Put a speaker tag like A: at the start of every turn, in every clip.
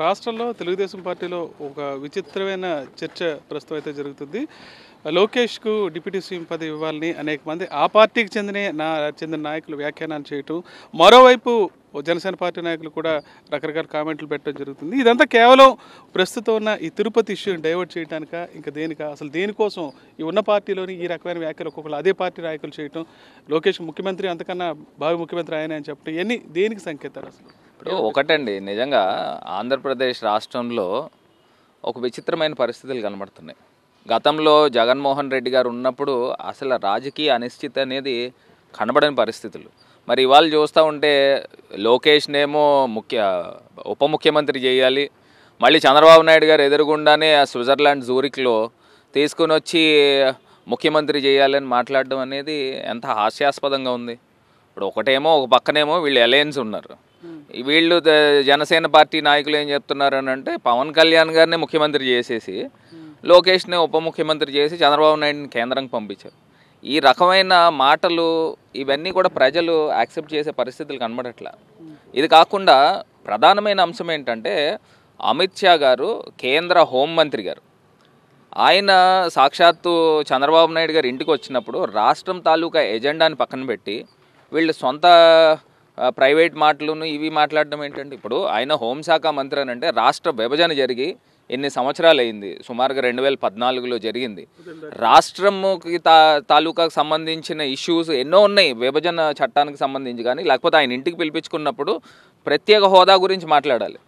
A: రాష్ట్రంలో తెలుగుదేశం పార్టీలో ఒక విచిత్రమైన చర్చ ప్రస్తుతం అయితే జరుగుతుంది. లోకేష్‌కు డిప్యూటీ సీఎం పదవి ఇవ్వాలని అనేక మంది ఆ పార్టీకి చెందిన నాయకులు వ్యాఖ్యానాలు చేయటం. మరోవైపు జనసేన పార్టీ నాయకులు కూడా రకరకాల కామెంట్లు పెట్టడం జరుగుతుంది. ఇదంతా కేవలం ప్రస్తుతం ఉన్న ఈ తిరుపతి ఇష్యూని డైవర్ట్ చేయడానికా? ఇంకా దేనికా? అసలు దేనికోసం ఈ ఉన్న పార్టీలోని ఈ రకమైన వ్యాఖ్యలు ఒక్కొక్కళ్ళు అదే పార్టీ నాయకులు చేయటం, లోకేష్ ముఖ్యమంత్రి అంతకన్నా భావి ముఖ్యమంత్రి ఆయనే అని చెప్పడం, ఇవన్నీ దేనికి సంకేతాలు అసలు?
B: ఇప్పుడు ఒకటండి, నిజంగా ఆంధ్రప్రదేశ్ రాష్ట్రంలో ఒక విచిత్రమైన పరిస్థితులు కనబడుతున్నాయి. గతంలో జగన్మోహన్ రెడ్డి గారు ఉన్నప్పుడు అసలు రాజకీయ అనిశ్చితి అనేది కనబడని పరిస్థితులు. మరి ఇవాళ చూస్తూ ఉంటే లోకేష్నేమో ఉప ముఖ్యమంత్రి చేయాలి, మళ్ళీ చంద్రబాబు నాయుడు గారు ఎదురుగుండానే స్విట్జర్లాండ్ జూరిక్లో తీసుకుని వచ్చి ముఖ్యమంత్రి చేయాలని మాట్లాడడం అనేది ఎంత హాస్యాస్పదంగా ఉంది. ఇప్పుడు ఒక పక్కనేమో వీళ్ళు అలయన్స్ ఉన్నారు. వీళ్ళు జనసేన పార్టీ నాయకులు ఏం చెప్తున్నారు అని అంటే, పవన్ కళ్యాణ్ గారినే ముఖ్యమంత్రి చేసేసి లోకేష్ని ఉప ముఖ్యమంత్రి చేసి చంద్రబాబు నాయుడిని కేంద్రానికి పంపించారు. ఈ రకమైన మాటలు ఇవన్నీ కూడా ప్రజలు యాక్సెప్ట్ చేసే పరిస్థితులు కనబడట్లా. ఇది కాకుండా ప్రధానమైన అంశం ఏంటంటే, అమిత్ షా గారు కేంద్ర హోంమంత్రి గారు, ఆయన సాక్షాత్తు చంద్రబాబు నాయుడు గారు ఇంటికి వచ్చినప్పుడు రాష్ట్రం తాలూకా ఎజెండాని పక్కన పెట్టి వీళ్ళు సొంత ప్రైవేట్ మాటలను ఇవి మాట్లాడడం ఏంటంటే, ఇప్పుడు ఆయన హోంశాఖ మంత్రి అని అంటే రాష్ట్ర విభజన జరిగి ఎన్ని సంవత్సరాలు అయింది, సుమారుగా 2014లో జరిగింది. రాష్ట్రంకి తాలూకాకు సంబంధించిన ఇష్యూస్ ఎన్నో ఉన్నాయి, విభజన చట్టానికి సంబంధించి. కానీ లేకపోతే ఆయన ఇంటికి పిలిపించుకున్నప్పుడు ప్రత్యేక హోదా గురించి మాట్లాడాలి.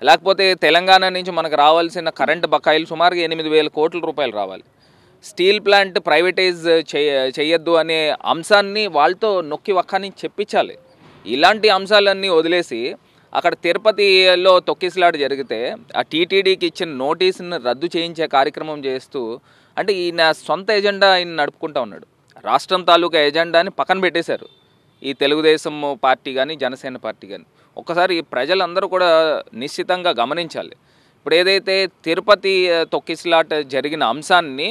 B: లేకపోతే తెలంగాణ నుంచి మనకు రావాల్సిన కరెంటు బకాయిలు సుమారుగా 8,000 కోట్ల రూపాయలు రావాలి. స్టీల్ ప్లాంట్ ప్రైవేటైజ్ చేయొద్దు అనే అంశాన్ని వాళ్ళతో నొక్కి వక్కని చెప్పించాలి. ఇలాంటి అంశాలన్నీ వదిలేసి అక్కడ తిరుపతిలో తొక్కిసలాట జరిగితే ఆ టీటీడీకి ఇచ్చిన నోటీసును రద్దు చేయించే కార్యక్రమం చేస్తూ, అంటే ఈయన సొంత ఎజెండా ఆయన నడుపుకుంటూ ఉన్నాడు. రాష్ట్రం తాలూకా ఎజెండాని పక్కన పెట్టేశారు ఈ తెలుగుదేశం పార్టీ కానీ జనసేన పార్టీ కానీ. ఒక్కసారి ప్రజలందరూ కూడా నిశ్చితంగా గమనించాలి. ఇప్పుడు ఏదైతే తిరుపతి తొక్కిసలాట జరిగిన అంశాన్ని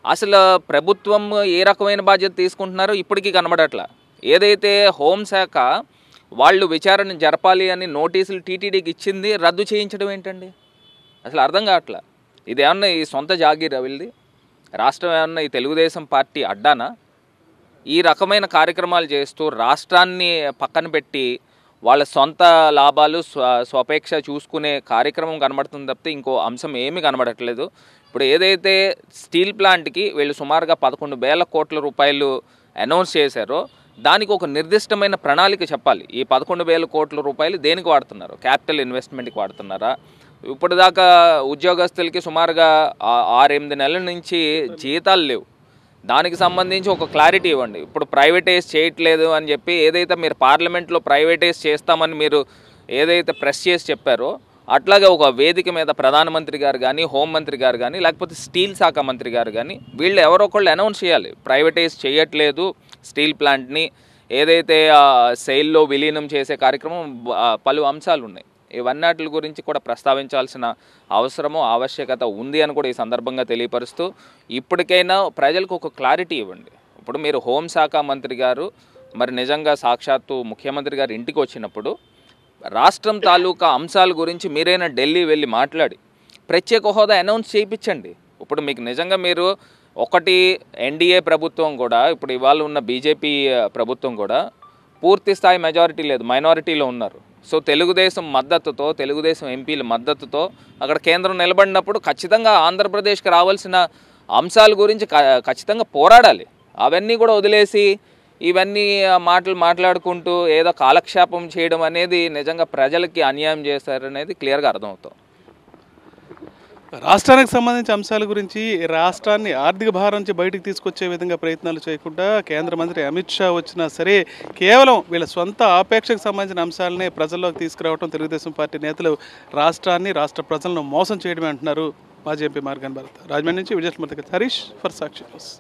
B: అసలు ప్రభుత్వం ఏ రకమైన బాధ్యత తీసుకుంటున్నారో ఇప్పటికీ కనబడట్లా. ఏదైతే హోంశాఖ వాళ్ళు విచారణ జరపాలి అని నోటీసులు టీటీడీకి ఇచ్చింది రద్దు చేయించడం ఏంటండి? అసలు అర్థం కావట్లా. ఇది ఏమన్నా ఈ సొంత జాగీరా వీళ్ళది? రాష్ట్రం ఏమన్నా ఈ తెలుగుదేశం పార్టీ అడ్డానా? ఈ రకమైన కార్యక్రమాలు చేస్తూ రాష్ట్రాన్ని పక్కన పెట్టి వాళ్ళ సొంత లాభాలు స్వపేక్ష చూసుకునే కార్యక్రమం కనబడుతుంది తప్పితే ఇంకో అంశం ఏమీ కనబడట్లేదు. ఇప్పుడు ఏదైతే స్టీల్ ప్లాంట్కి వీళ్ళు సుమారుగా 11,000 కోట్ల రూపాయలు అనౌన్స్ చేశారో దానికి ఒక నిర్దిష్టమైన ప్రణాళిక చెప్పాలి. ఈ 11,000 కోట్ల రూపాయలు దేనికి వాడుతున్నారు? క్యాపిటల్ ఇన్వెస్ట్మెంట్కి వాడుతున్నారా? ఇప్పటిదాకా ఉద్యోగస్తులకి సుమారుగా 6-8 నెలల నుంచి జీతాలు లేవు. దానికి సంబంధించి ఒక క్లారిటీ ఇవ్వండి. ఇప్పుడు ప్రైవేటైజ్ చేయట్లేదు అని చెప్పి ఏదైతే మీరు పార్లమెంట్లో ప్రైవేటైజ్ చేస్తామని మీరు ఏదైతే ప్రెస్ చేసి చెప్పారో, అట్లాగే ఒక వేదిక మీద ప్రధానమంత్రి గారు కానీ, హోంమంత్రి గారు కానీ, లేకపోతే స్టీల్ శాఖ మంత్రి గారు కానీ వీళ్ళు ఎవరో ఒకళ్ళు అనౌన్స్ చేయాలి. ప్రైవేటైజ్ చేయట్లేదు స్టీల్ ప్లాంట్ని, ఏదైతే సెయిల్లో విలీనం చేసే కార్యక్రమం, పలు అంశాలు ఉన్నాయి. ఇవన్నిటి గురించి కూడా ప్రస్తావించాల్సిన అవసరము ఆవశ్యకత ఉంది అని కూడా ఈ సందర్భంగా తెలియపరుస్తూ, ఇప్పటికైనా ప్రజలకు ఒక క్లారిటీ ఇవ్వండి. ఇప్పుడు మీరు హోంశాఖ మంత్రి గారు మరి నిజంగా సాక్షాత్తు ముఖ్యమంత్రి గారు ఇంటికి వచ్చినప్పుడు రాష్ట్రం తాలూకా అంశాల గురించి మీరైనా ఢిల్లీ వెళ్ళి మాట్లాడి ప్రత్యేక హోదా అనౌన్స్ చేయించండి. ఇప్పుడు మీకు నిజంగా మీరు ఒకటి ఎన్డీఏ ప్రభుత్వం కూడా, ఇప్పుడు ఇవాళ ఉన్న బీజేపీ ప్రభుత్వం కూడా పూర్తి స్థాయి మెజారిటీ లేదు, మైనారిటీలో ఉన్నారు. సో తెలుగుదేశం మద్దతుతో, తెలుగుదేశం ఎంపీల మద్దతుతో అక్కడ కేంద్రం నిలబడినప్పుడు ఖచ్చితంగా ఆంధ్రప్రదేశ్కి రావాల్సిన అంశాల గురించి ఖచ్చితంగా పోరాడాలి. అవన్నీ కూడా వదిలేసి ఇవన్నీ మాట్లాడుకుంటూ ఏదో కాలక్షేపం చేయడం అనేది నిజంగా ప్రజలకి అన్యాయం చేస్తారనేది క్లియర్గా అర్థమవుతాం.
A: రాష్ట్రానికి సంబంధించిన అంశాల గురించి రాష్ట్రాన్ని ఆర్థిక భారం నుంచి బయటకు తీసుకొచ్చే విధంగా ప్రయత్నాలు చేయకుండా కేంద్ర మంత్రి అమిత్ షా వచ్చినా సరే కేవలం వీళ్ళ సొంత ఆపేక్షకు సంబంధించిన అంశాలనే ప్రజల్లోకి తీసుకురావడం తెలుగుదేశం పార్టీ నేతలు రాష్ట్రాన్ని, రాష్ట్ర ప్రజలను మోసం చేయడమే అంటున్నారు మాజీ ఎంపీ మార్గాన్ భరత్. రాజమండ్రి నుంచి Vijayalakshmi, Harish for Sakshi news.